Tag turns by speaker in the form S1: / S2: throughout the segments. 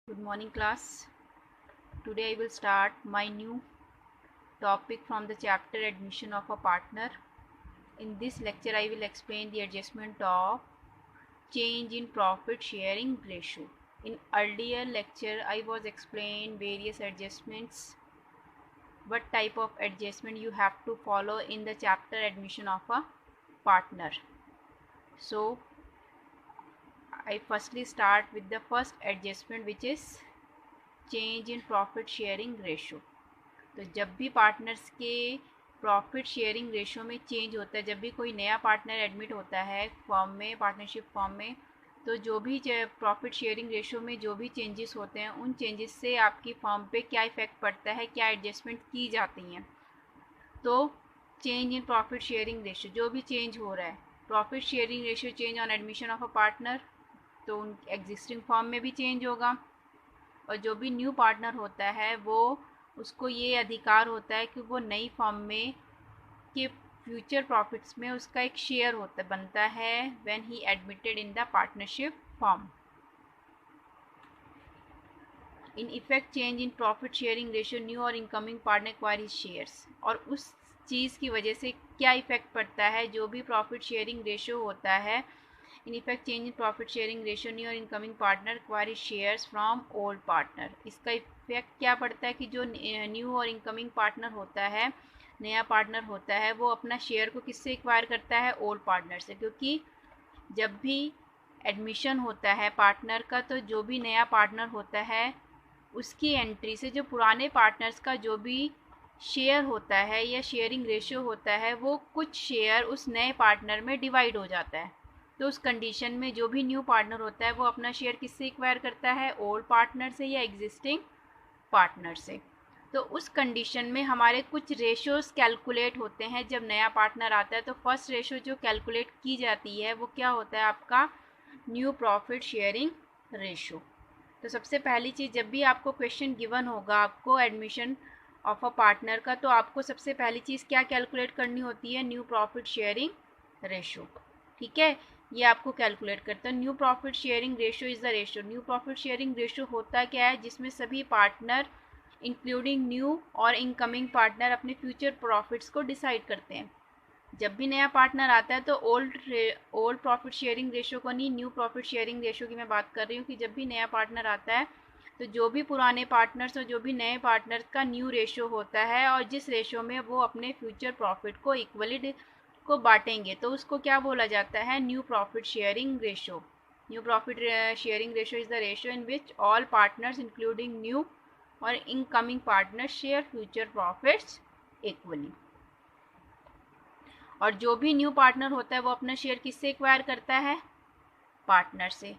S1: Good morning, class. Today I will start my new topic from the chapter Admission of a Partner. In this lecture I will explain the adjustment of change in profit sharing ratio. In earlier lecture I was explained various adjustments, what type of adjustment you have to follow in the chapter Admission of a Partner. So I firstly start with the first adjustment, which is change in profit sharing ratio. तो जब भी partners के profit sharing ratio में change होता है, जब भी कोई नया पार्टनर एडमिट होता है फॉर्म में, पार्टनरशिप फॉर्म में, तो जो भी प्रॉफिट शेयरिंग रेशो में जो भी चेंजेस होते हैं उन चेंजेस से आपकी फॉर्म पे क्या इफ़ेक्ट पड़ता है, क्या एडजस्टमेंट की जाती हैं। तो change in profit sharing ratio, जो भी चेंज हो रहा है, profit sharing ratio change on admission of a partner, तो उन एग्जिस्टिंग फॉर्म में भी चेंज होगा। और जो भी न्यू पार्टनर होता है वो उसको ये अधिकार होता है कि वो नई फॉर्म में के फ्यूचर प्रॉफिट्स में उसका एक शेयर बनता है when he admitted in the partnership firm. In effect change in profit sharing ratio, new और incoming partner acquire his shares. और उस चीज़ की वजह से क्या इफेक्ट पड़ता है, जो भी प्रॉफिट शेयरिंग रेशियो होता है, in effect change in profit sharing ratio, new और incoming partner acquire shares from old partner. इसका इफेक्ट क्या पड़ता है कि जो न्यू और इनकमिंग पार्टनर होता है, नया पार्टनर होता है, वो अपना शेयर को किससे एक्वायर करता है, ओल्ड पार्टनर से। क्योंकि जब भी एडमिशन होता है पार्टनर का, तो जो भी नया पार्टनर होता है उसकी एंट्री से जो पुराने पार्टनर्स का जो भी शेयर होता है या शेयरिंग रेशियो होता है, वो कुछ शेयर उस नए पार्टनर में डिवाइड हो जाता है। तो उस कंडीशन में जो भी न्यू पार्टनर होता है वो अपना शेयर किससे एक्वायर करता है, ओल्ड पार्टनर से या एग्जिस्टिंग पार्टनर से। तो उस कंडीशन में हमारे कुछ रेशियोज कैलकुलेट होते हैं जब नया पार्टनर आता है। तो फर्स्ट रेशियो जो कैलकुलेट की जाती है वो क्या होता है, आपका न्यू प्रॉफिट शेयरिंग रेशियो। तो सबसे पहली चीज़, जब भी आपको क्वेश्चन गिवन होगा आपको एडमिशन ऑफ अ पार्टनर का, तो आपको सबसे पहली चीज़ क्या कैलकुलेट करनी होती है, न्यू प्रॉफिट शेयरिंग रेशियो। ठीक है, ये आपको कैलकुलेट करता है। New profit sharing ratio is the ratio, new profit sharing ratio होता क्या है, जिसमें सभी पार्टनर इंक्लूडिंग न्यू और इनकमिंग पार्टनर अपने फ्यूचर प्रॉफिट्स को डिसाइड करते हैं। जब भी नया पार्टनर आता है तो ओल्ड प्रॉफिट शेयरिंग रेशियो को नहीं, न्यू प्रॉफिट शेयरिंग रेशियो की मैं बात कर रही हूँ कि जब भी नया पार्टनर आता है तो जो भी पुराने पार्टनर्स और जो भी नए पार्टनर्स का न्यू रेशियो होता है और जिस रेशियो में वो अपने फ्यूचर प्रॉफिट को इक्वली को बांटेंगे, तो उसको क्या बोला जाता है, new profit sharing ratio. New profit sharing ratio is the ratio in which all partners including new और incoming partners share future profits equally. और जो भी न्यू पार्टनर होता है वो अपना शेयर किससे एक्वायर करता है, पार्टनर से।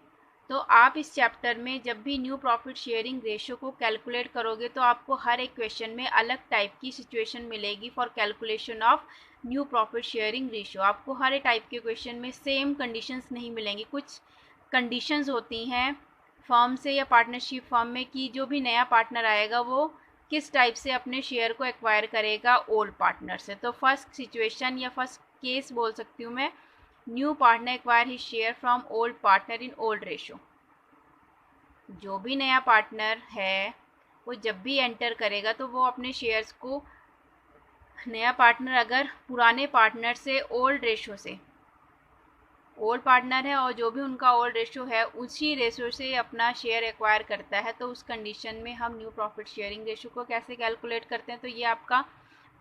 S1: तो आप इस चैप्टर में जब भी न्यू प्रॉफिट शेयरिंग रेशियो को कैलकुलेट करोगे तो आपको हर एक क्वेश्चन में अलग टाइप की सिचुएशन मिलेगी for calculation of new profit sharing ratio. आपको हर एक टाइप के क्वेश्चन में सेम कंडीशंस नहीं मिलेंगी। कुछ कंडीशंस होती हैं फर्म से या पार्टनरशिप फर्म में कि जो भी नया पार्टनर आएगा वो किस टाइप से अपने शेयर को एक्वायर करेगा ओल्ड पार्टनर से। तो फर्स्ट सिचुएशन या फर्स्ट केस बोल सकती हूँ मैं, new partner acquire his share from old partner in old ratio. जो भी नया पार्टनर है वो जब भी एंटर करेगा तो वो अपने शेयर्स को, नया पार्टनर अगर पुराने पार्टनर से ओल्ड रेशियो से, ओल्ड पार्टनर है और जो भी उनका ओल्ड रेशियो है उसी रेशियो से अपना शेयर एक्वायर करता है, तो उस कंडीशन में हम न्यू प्रॉफिट शेयरिंग रेशियो को कैसे कैलकुलेट करते हैं। तो ये आपका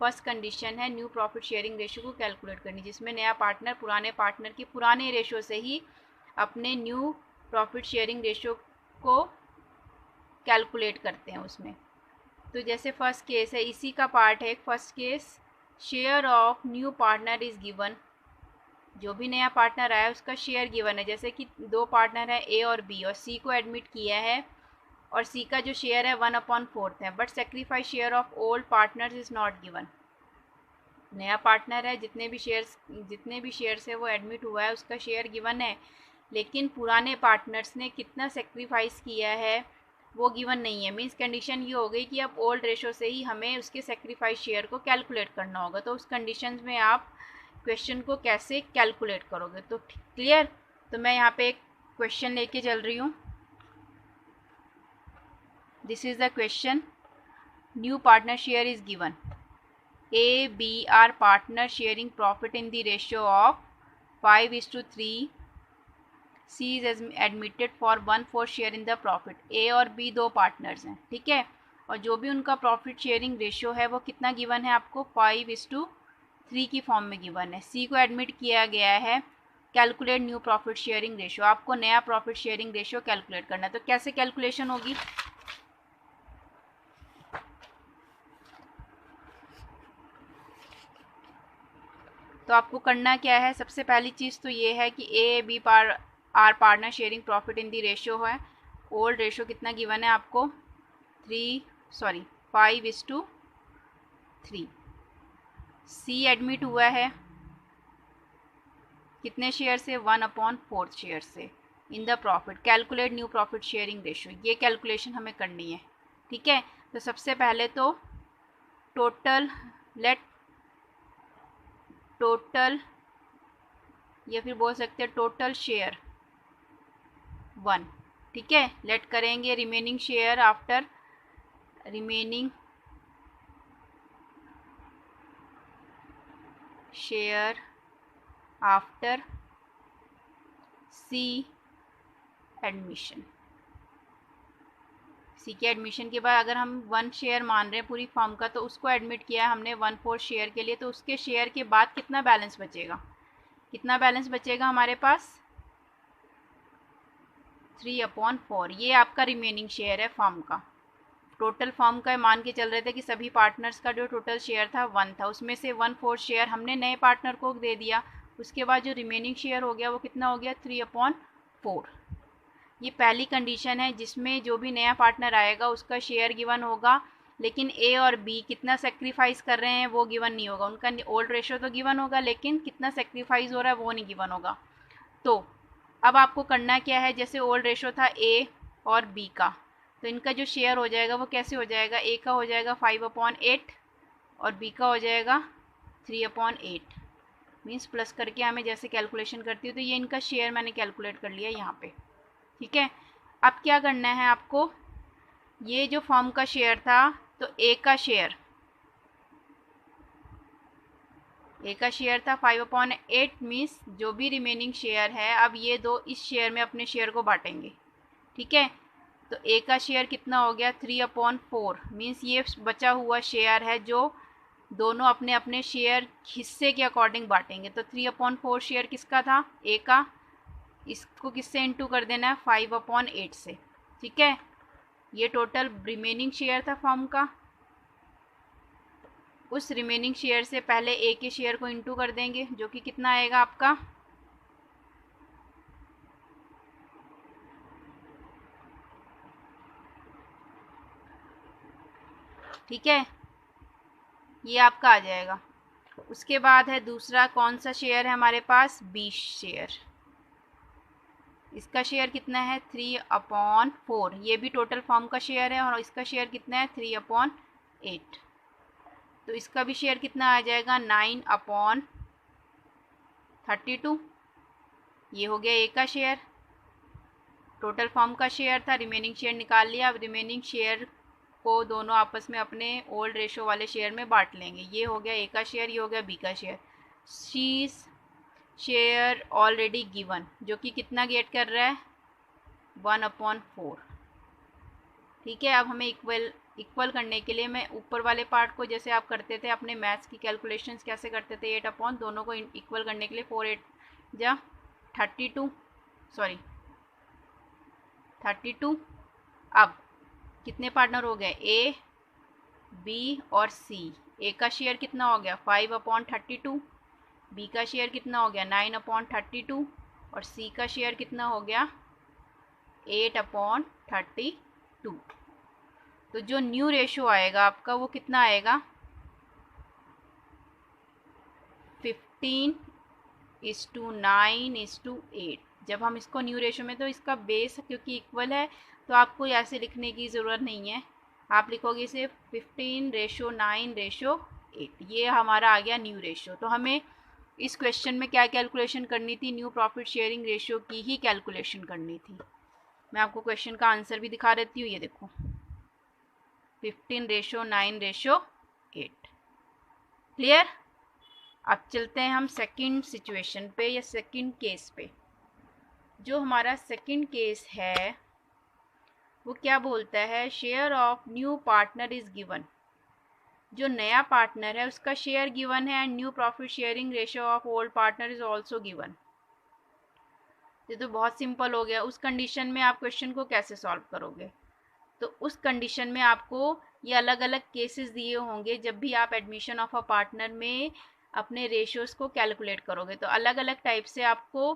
S1: फर्स्ट कंडीशन है न्यू प्रॉफिट शेयरिंग रेशियो को कैलकुलेट करनी, जिसमें नया पार्टनर पुराने पार्टनर के पुराने रेशियो से ही अपने न्यू प्रॉफिट शेयरिंग रेशियो को कैलकुलेट करते हैं उसमें। तो जैसे फर्स्ट केस है, इसी का पार्ट है first case, share of new partner is given. जो भी नया पार्टनर आया उसका शेयर गिवन है। जैसे कि दो पार्टनर है ए और बी, और सी को एडमिट किया है और सी का जो शेयर है 1/4 है, but sacrifice share of old partners is not given. नया पार्टनर है, जितने भी शेयर्स है वो एडमिट हुआ है, उसका शेयर गिवन है, लेकिन पुराने पार्टनर्स ने कितना सेक्रीफाइस किया है वो गिवन नहीं है। मीन्स कंडीशन ये हो गई कि अब ओल्ड रेशो से ही हमें उसके सेक्रीफाइस शेयर को कैलकुलेट करना होगा। तो उस कंडीशन में आप क्वेश्चन को कैसे कैलकुलेट करोगे, तो क्लियर। तो मैं यहाँ पे एक क्वेश्चन लेके चल रही हूँ। This is the question. New partner share is given. A, B are partners sharing profit in the ratio of 5:3. C is admitted for 1/4 share in the profit. A और B दो पार्टनर्स हैं, ठीक है, और जो भी उनका प्रॉफिट शेयरिंग रेशियो है वो कितना गिवन है आपको, 5:3 की फॉर्म में गिवन है. C को एडमिट किया गया है. Calculate new profit sharing ratio. आपको नया प्रॉफिट शेयरिंग रेशियो कैलकुलेट करना है. तो कैसे कैलकुलेशन होगी, तो आपको करना क्या है, सबसे पहली चीज़ तो ये है कि A B are partner sharing profit in the ratio है. ओल्ड रेशियो कितना गिवन है आपको, 5:3. सी एडमिट हुआ है कितने शेयर से, 1/4 शेयर से in the profit. Calculate new profit sharing ratio, ये कैलकुलेशन हमें करनी है, ठीक है. तो सबसे पहले तो टोटल या फिर बोल सकते हैं टोटल शेयर 1, ठीक है. लेट करेंगे रिमेनिंग शेयर आफ्टर सी एडमिशन. सी के एडमिशन के बाद अगर हम 1 शेयर मान रहे हैं पूरी फॉर्म का, तो उसको एडमिट किया है हमने 1/4 शेयर के लिए. तो उसके शेयर के बाद कितना बैलेंस बचेगा, हमारे पास 3/4. ये आपका रिमेनिंग शेयर है फॉर्म का. टोटल फॉर्म का मान के चल रहे थे कि सभी पार्टनर्स का जो टोटल शेयर था 1 था, उसमें से 1/4 शेयर हमने नए पार्टनर को दे दिया. उसके बाद जो रिमेनिंग शेयर हो गया वो कितना हो गया, 3/4. ये पहली कंडीशन है जिसमें जो भी नया पार्टनर आएगा उसका शेयर गिवन होगा, लेकिन ए और बी कितना सेक्रीफाइस कर रहे हैं वो गिवन नहीं होगा. उनका ओल्ड रेशो तो गिवन होगा, लेकिन कितना सेक्रीफाइस हो रहा है वो नहीं गिवन होगा. तो अब आपको करना क्या है, जैसे ओल्ड रेशो था ए और बी का, तो इनका जो शेयर हो जाएगा वो कैसे हो जाएगा, ए का हो जाएगा 5/8 और बी का हो जाएगा 3/8. मीन्स प्लस करके हमें जैसे कैलकुलेशन करती हूँ, तो ये इनका शेयर मैंने कैलकुलेट कर लिया यहाँ पे, ठीक है. अब क्या करना है आपको, ये जो फॉर्म का शेयर था, तो ए का शेयर था 5/8. मीन्स जो भी रिमेनिंग शेयर है, अब ये दो इस शेयर में अपने शेयर को बांटेंगे, ठीक है. तो ए का शेयर कितना हो गया, 3/4. मीन्स ये बचा हुआ शेयर है जो दोनों अपने अपने शेयर हिस्से के अकॉर्डिंग बांटेंगे. तो 3/4 शेयर किसका था, ए का. इसको किससे इंटू कर देना है, 5/8 से, ठीक है. ये टोटल रिमेनिंग शेयर था फॉर्म का. उस रिमेनिंग शेयर से पहले ए के शेयर को इंटू कर देंगे, जो कि कितना आएगा आपका, ठीक है, ये आपका आ जाएगा. उसके बाद है दूसरा, कौन सा शेयर है हमारे पास, बी शेयर. इसका शेयर कितना है, 3/4. ये भी टोटल फॉर्म का शेयर है और इसका शेयर कितना है, 3/8. तो इसका भी शेयर कितना आ जाएगा, 9/32. ये हो गया ए का शेयर. टोटल फॉर्म का शेयर था, रिमेनिंग शेयर निकाल लिया. अब रिमेनिंग शेयर को दोनों आपस में अपने ओल्ड रेशो वाले शेयर में बांट लेंगे. ये हो गया ए का शेयर, ये हो गया बी का share. C share already given, जो कि कितना गेट कर रहा है, 1/4, ठीक है. अब हमें इक्वल करने के लिए मैं ऊपर वाले पार्ट को, जैसे आप करते थे अपने मैथ्स की कैलकुलेशंस कैसे करते थे, 8/, दोनों को इक्वल करने के लिए 4 8 जा 32. अब कितने पार्टनर हो गए, ए बी और सी. ए का शेयर कितना हो गया, 5/32. बी का शेयर कितना हो गया, 9/32. और सी का शेयर कितना हो गया, 8/32. तो जो न्यू रेशो आएगा आपका वो कितना आएगा, 15:9:8. जब हम इसको न्यू रेशो में, तो इसका बेस क्योंकि इक्वल है तो आपको ऐसे लिखने की ज़रूरत नहीं है. आप लिखोगे इसे 15:9:8. ये हमारा आ गया न्यू रेशो. तो हमें इस क्वेश्चन में क्या कैलकुलेशन करनी थी, न्यू प्रॉफिट शेयरिंग रेशियो की ही कैलकुलेशन करनी थी. मैं आपको क्वेश्चन का आंसर भी दिखा देती हूँ, ये देखो. 15:9:8। क्लियर। अब चलते हैं हम सेकंड सिचुएशन पे या सेकंड केस पे। जो हमारा सेकंड केस है वो क्या बोलता है, share of new partner is given. जो नया पार्टनर है उसका शेयर गिवन है and new profit sharing ratio of old partner is also given. ये तो बहुत सिंपल हो गया। उस कंडीशन में आप क्वेश्चन को कैसे सॉल्व करोगे? तो उस कंडीशन में आपको ये अलग अलग केसेस दिए होंगे। जब भी आप एडमिशन ऑफ अ पार्टनर में अपने रेशियोज को कैलकुलेट करोगे तो अलग अलग टाइप से आपको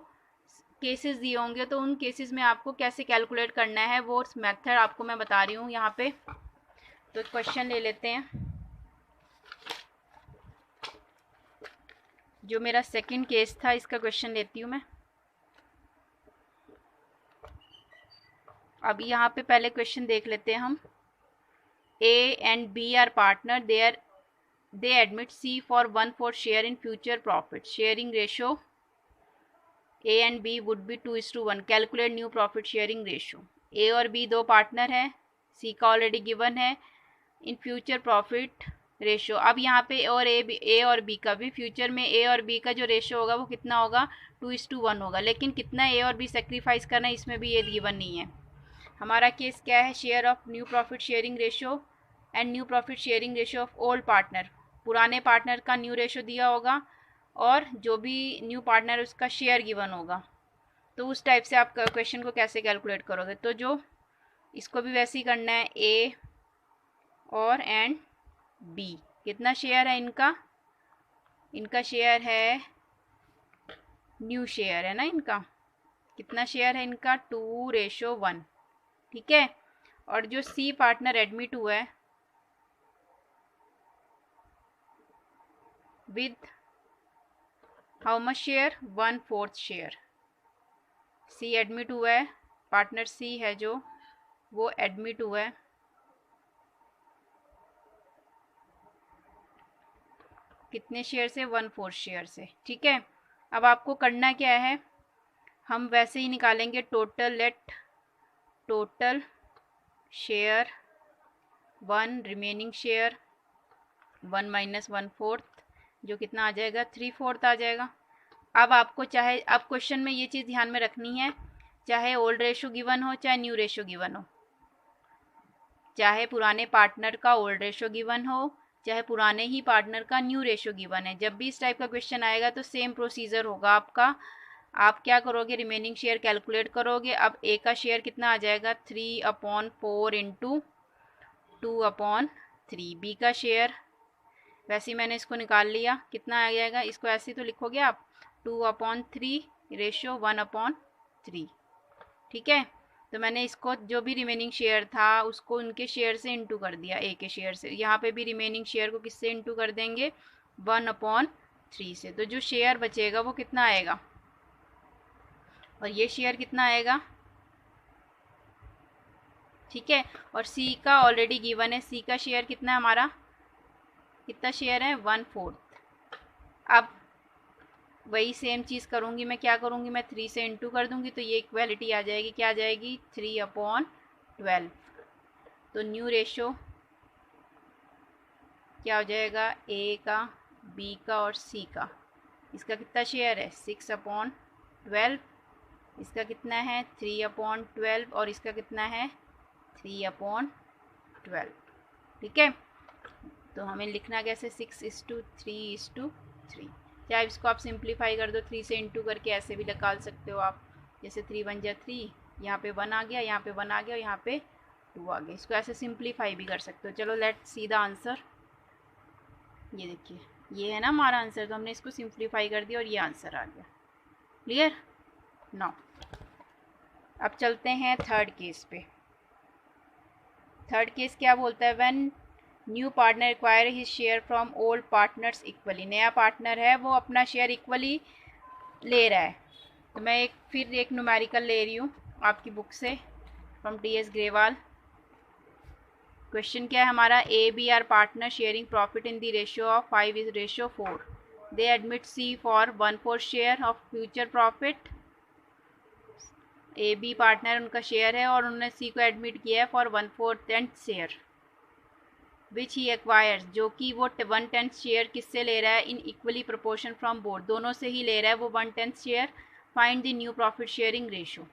S1: केसेस दिए होंगे। तो उन केसेस में आपको कैसे कैलकुलेट करना है वो मेथड आपको मैं बता रही हूँ यहाँ पे। तो क्वेश्चन ले लेते हैं। जो मेरा सेकंड केस था इसका क्वेश्चन लेती हूँ मैं। अब यहाँ पे पहले क्वेश्चन देख लेते हैं हम। A and B are partner. They admit C for 1/4 share in future profit. Sharing ratio A and B would be 2:1. Calculate new profit sharing ratio. A और B दो पार्टनर हैं, C का ऑलरेडी गिवन है। In future profit ratio, अब यहाँ पे और A और B का भी, फ्यूचर में A और B का जो रेशियो होगा वो कितना होगा, 2:1 होगा। लेकिन कितना A और B सेक्रीफाइस करना है इसमें भी ये गिवन नहीं है। हमारा केस क्या है, share of new profit sharing ratio and new profit sharing ratio of old partner. पुराने पार्टनर का न्यू रेशियो दिया होगा और जो भी न्यू पार्टनर उसका शेयर गिवन होगा। तो उस टाइप से आप क्वेश्चन को कैसे कैलकुलेट करोगे? तो जो इसको भी वैसे ही करना है, ए और एंड बी कितना शेयर है इनका, इनका शेयर है, न्यू शेयर है ना इनका, कितना शेयर है इनका, 2:1। ठीक है। और जो सी पार्टनर एडमिट हुआ है with how much share, 1/4 share. C admit हुआ है, पार्टनर सी है जो वो एडमिट हुआ है कितने शेयर से, 1/4 शेयर से। ठीक है। अब आपको करना क्या है, हम वैसे ही निकालेंगे total. Let total share 1 remaining share 1 - 1/4 जो कितना आ जाएगा, 3/4 आ जाएगा। अब आपको चाहे, अब क्वेश्चन में ये चीज़ ध्यान में रखनी है, चाहे ओल्ड रेशो गिवन हो चाहे न्यू रेशो गिवन हो, चाहे पुराने पार्टनर का ओल्ड रेशो गिवन हो चाहे पुराने ही पार्टनर का न्यू रेशो गिवन है, जब भी इस टाइप का क्वेश्चन आएगा तो सेम प्रोसीजर होगा आपका। आप क्या करोगे, रिमेनिंग शेयर कैलकुलेट करोगे। अब ए का शेयर कितना आ जाएगा, 3/4 इंटू 2/3। बी का शेयर वैसे ही मैंने इसको निकाल लिया, कितना आ जाएगा, इसको ऐसे ही तो लिखोगे आप, 2/3 रेशियो 1/3। ठीक है। तो मैंने इसको जो भी रिमेनिंग शेयर था उसको उनके शेयर से इंटू कर दिया, ए के शेयर से। यहाँ पे भी रिमेनिंग शेयर को किससे इंटू कर देंगे, 1/3 से। तो जो शेयर बचेगा वो कितना आएगा, और ये शेयर कितना आएगा। ठीक है। और सी का ऑलरेडी गिवन है, सी का शेयर कितना है हमारा, कितना शेयर है, 1/4। अब वही सेम चीज़ करूँगी मैं, क्या करूँगी मैं, 3 से इंटू कर दूँगी तो ये इक्वालिटी आ जाएगी, क्या आ जाएगी, 3/12। तो न्यू रेशो क्या हो जाएगा, ए का, बी का और सी का, इसका कितना शेयर है, 6/12, इसका कितना है, 3/12 और इसका कितना है, 3/12। ठीक है। तो हमें लिखना कैसे, 6:3:3। चाहे इसको आप सिंप्लीफाई कर दो, 3 से इंटू करके ऐसे भी निकाल सकते हो आप, जैसे 3 × 1 = 3, यहाँ पे 1 आ गया, यहाँ पे 1 आ गया, यहाँ पे 2 आ गया। इसको ऐसे सिंप्लीफाई भी कर सकते हो। चलो लेट्स सी द आंसर। ये देखिए, ये है ना हमारा आंसर, तो हमने इसको सिंप्लीफाई कर दिया और ये आंसर आ गया। क्लियर। नाउ अब चलते हैं थर्ड केस पे। थर्ड केस क्या बोलता है, when new partner acquire his share from old partners equally. नया पार्टनर है वो अपना शेयर इक्वली ले रहा है। तो मैं फिर एक न्यूमेरिकल ले रही हूँ आपकी बुक से, फ्रॉम TS ग्रेवाल। क्वेश्चन क्या है हमारा, A B are partner sharing profit in the ratio of 5:4। They admit C for 1/4 share of future profit. A B partner उनका शेयर है और उन्होंने सी को एडमिट किया है for 1/4 share. Which he acquires, जो कि वो 1/10 शेयर किससे ले रहा है, in equally proportion from both, दोनों से ही ले रहा है वो 1/10 share. Find the new profit sharing ratio.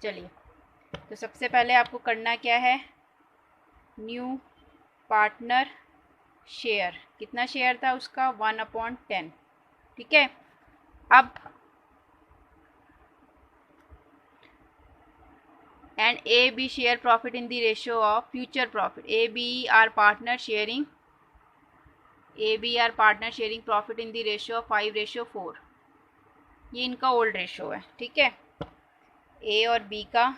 S1: चलिए, तो सबसे पहले आपको करना क्या है, न्यू पार्टनर शेयर, कितना शेयर था उसका, 1/10, ठीक है। अब and A, B share profit in the ratio of future profit. A, B are partner sharing profit in the ratio of 5:4। ये इनका ओल्ड रेशो है, ठीक है। A और B का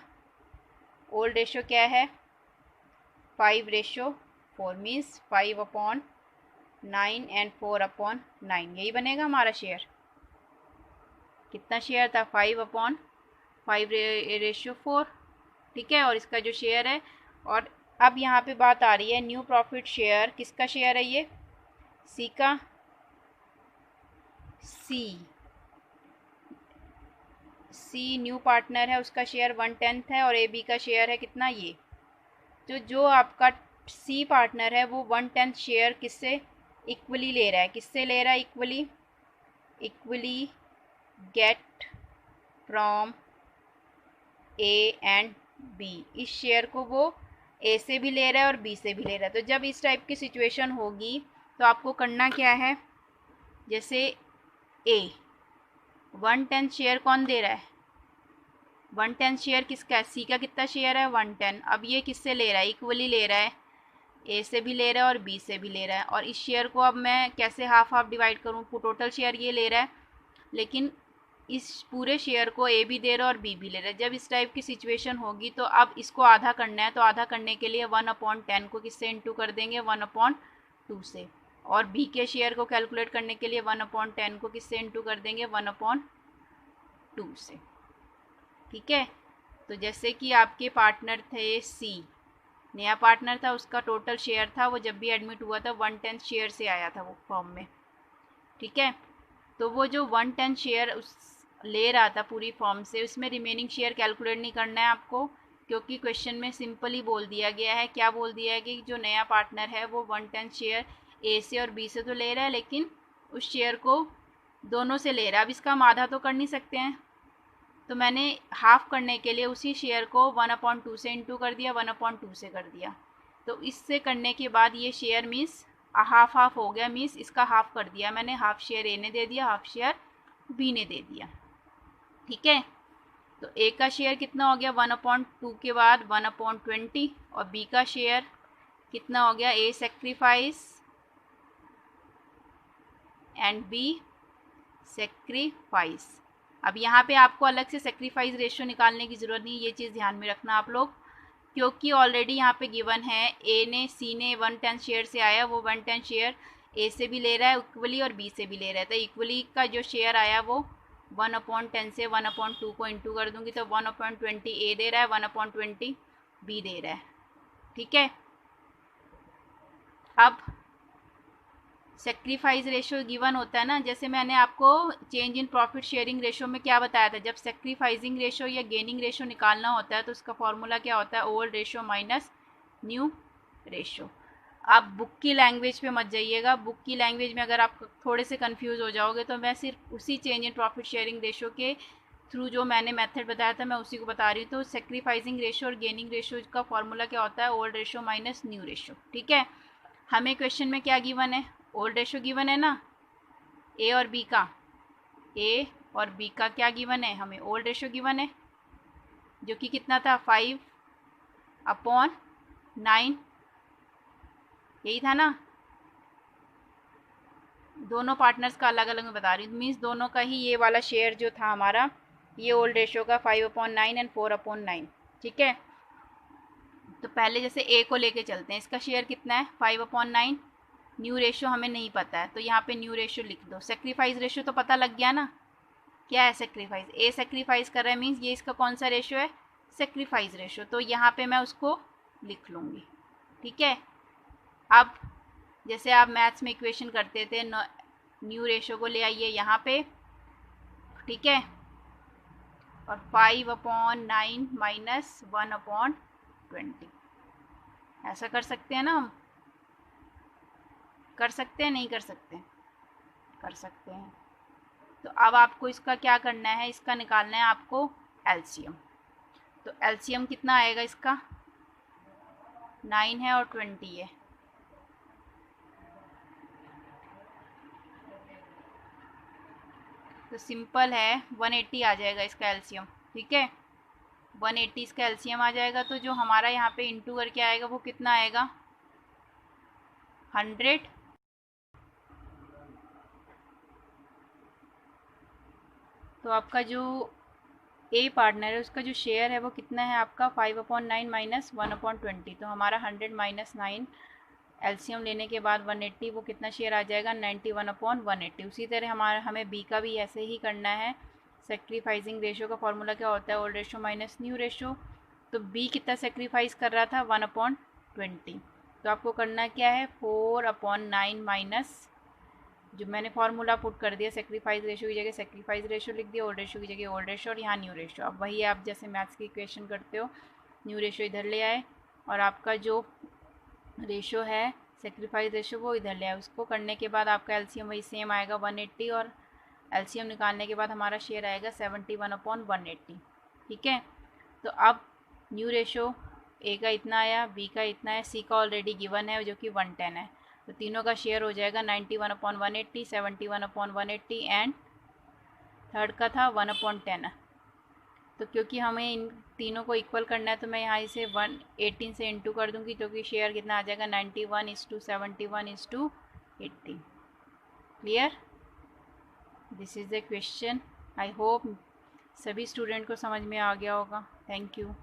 S1: ओल्ड रेशो क्या है, 5:4, मीन्स 5/9 एंड 4/9, यही बनेगा हमारा शेयर। कितना शेयर था, 5/5:4, ठीक है। और इसका जो शेयर है, और अब यहाँ पे बात आ रही है न्यू प्रॉफिट शेयर, किसका शेयर है ये, सी का। सी न्यू पार्टनर है, उसका शेयर 1/10 है, और ए बी का शेयर है कितना, ये। तो जो आपका सी पार्टनर है वो 1/10 शेयर किससे इक्वली ले रहा है, किससे ले रहा है equally get from A and B. इस शेयर को वो ए से भी ले रहा है और बी से भी ले रहा है। तो जब इस टाइप की सिचुएशन होगी तो आपको करना क्या है, जैसे ए 1/10 शेयर कौन दे रहा है, 1/10 शेयर किसका है, सी का कितना शेयर है, 1/10। अब ये किससे ले रहा है, इक्वली ले रहा है, ए से भी ले रहा है और बी से भी ले रहा है। और इस शेयर को अब मैं कैसे हाफ हाफ डिवाइड करूँ, टोटल शेयर ये ले रहा है, लेकिन इस पूरे शेयर को ए भी दे रहा है और बी भी ले रहा है। जब इस टाइप की सिचुएशन होगी तो अब इसको आधा करना है, तो आधा करने के लिए 1/10 को किससे इंटू कर देंगे, 1/2 से। और बी के शेयर को कैलकुलेट करने के लिए 1/10 को किससे इंटू कर देंगे, 1/2 से, ठीक है। तो जैसे कि आपके पार्टनर थे सी, नया पार्टनर था, उसका टोटल शेयर था, वो जब भी एडमिट हुआ था 1/10 शेयर से आया था वो फॉर्म में, ठीक है। तो वो जो 1/10 शेयर उस ले रहा था पूरी फॉर्म से, उसमें रिमेनिंग शेयर कैलकुलेट नहीं करना है आपको, क्योंकि क्वेश्चन में सिंपली बोल दिया गया है, क्या बोल दिया है कि जो नया पार्टनर है वो 1/10 शेयर ए से और बी से तो ले रहा है, लेकिन उस शेयर को दोनों से ले रहा है। अब इसका हम आधा तो कर नहीं सकते हैं, तो मैंने हाफ करने के लिए उसी शेयर को 1/2 से इंटू कर दिया, 1/2 से कर दिया। तो इससे करने के बाद ये शेयर मीन्स हाफ हाफ हो गया, मीन्स इसका हाफ कर दिया मैंने, हाफ शेयर ए ने दे दिया, हाफ शेयर बी ने दे दिया, ठीक है। तो ए का शेयर कितना हो गया, 1/2 के बाद 1/20, और बी का शेयर कितना हो गया, A sacrifice and B sacrifice. अब यहाँ पे आपको अलग से सेक्रीफाइस रेशियो निकालने की ज़रूरत नहीं है, ये चीज़ ध्यान में रखना आप लोग, क्योंकि ऑलरेडी यहाँ पे गिवन है ए ने सी ने 1/10 शेयर से आया, वो 1/10 शेयर ए से भी ले रहा है इक्वली और बी से भी ले रहा है। तो इक्वली का जो शेयर आया वो 1/10 से 1/2 को इंटू कर दूंगी, तो 1/20 ए दे रहा है, 1/20 बी दे रहा है, ठीक है। अब सेक्रीफाइस रेशो गिवन होता है ना, जैसे मैंने आपको change in profit sharing ratio में क्या बताया था, जब सेक्रीफाइसिंग रेशो या गेनिंग रेशो निकालना होता है तो उसका फॉर्मूला क्या होता है, old ratio minus new ratio. आप बुक की लैंग्वेज पे मत जाइएगा, बुक की लैंग्वेज में अगर आप थोड़े से कंफ्यूज हो जाओगे तो मैं सिर्फ उसी change in profit sharing ratio के थ्रू जो मैंने मेथड बताया था मैं उसी को बता रही हूँ। तो सेक्रीफाइसिंग रेशो और गेनिंग रेशो का फॉर्मूला क्या होता है, old ratio minus new ratio, ठीक है। हमें क्वेश्चन में क्या गिवन है, ओल्ड रेशो गिवन है ना, ए और बी का, ए और बी का क्या गिवन है, हमें ओल्ड रेशो गिवन है, जो कि कितना था, 5/9, यही था ना। दोनों पार्टनर्स का अलग अलग मैं बता रही हूँ, मीन्स दोनों का ही ये वाला शेयर जो था हमारा, ये ओल्ड रेशो का 5/9 एंड 4/9, ठीक है। तो पहले जैसे ए को लेके चलते हैं, इसका शेयर कितना है, 5/9, न्यू रेशो हमें नहीं पता है, तो यहाँ पे न्यू रेशो लिख दो। सेक्रीफाइस रेशो तो पता लग गया ना, क्या है सेक्रीफाइस, ए सेक्रीफाइस कर रहा है, मीन्स ये इसका कौन सा रेशो है, सेक्रीफाइस रेशो, तो यहाँ पे मैं उसको लिख लूँगी, ठीक है। अब जैसे आप मैथ्स में इक्वेशन करते थे, न्यू रेशो को ले आइए यहाँ पे, ठीक है, और 5/9 माइनस 1/20, ऐसा कर सकते हैं ना हम, कर सकते हैं, नहीं कर सकते? कर सकते हैं। तो अब आपको इसका क्या करना है, इसका निकालना है आपको एलसीएम। तो एलसीएम कितना आएगा इसका? 9 है और 20 है। तो सिंपल है, 180 आ जाएगा इसका एलसीएम। ठीक है, 180 इसका एलसीएम आ जाएगा। तो जो हमारा यहाँ पे इंटू करके आएगा वो कितना आएगा? 100। तो आपका जो ए पार्टनर है उसका जो शेयर है वो कितना है आपका? 5/9 माइनस 1/20। तो हमारा 100 माइनस 9 एलसीएम लेने के बाद 180, वो कितना शेयर आ जाएगा? 91/180। उसी तरह हमें बी का भी ऐसे ही करना है। सेक्रीफाइसिंग रेशो का फॉर्मूला क्या होता है? Old ratio minus new ratio. तो बी कितना सेक्रीफाइस कर रहा था? 1/20। तो आपको करना क्या है? 4/9 माइनस, जो मैंने फार्मूला पुट कर दिया, सेक्रीफाइस रेशो की जगह सेक्रीफाइस रेशो लिख दिया, ओल्ड रेशो की जगह ओल्ड रेशो, और यहाँ न्यू रेशो। अब वही आप जैसे मैथ्स की इक्वेशन करते हो, न्यू रेशो इधर ले आए और आपका जो रेशो है सेक्रीफाइस रेशो वो इधर ले आए। उसको करने के बाद आपका एलसीएम वही सेम आएगा 180, और एलसीएम निकालने के बाद हमारा शेयर आएगा 71/180। ठीक है, तो अब न्यू रेशो ए का इतना आया, बी का इतना है, सी का ऑलरेडी गिवन है जो कि 110 है। तो तीनों का शेयर हो जाएगा 91/180, 71/180 एंड थर्ड का था 1/10। तो क्योंकि हमें इन तीनों को इक्वल करना है तो मैं यहाँ इसे 118 से इंटू कर दूँगी, क्योंकि शेयर कितना आ जाएगा? 91:71:80। Clear? This is the question. I hope सभी स्टूडेंट को समझ में आ गया होगा। Thank you.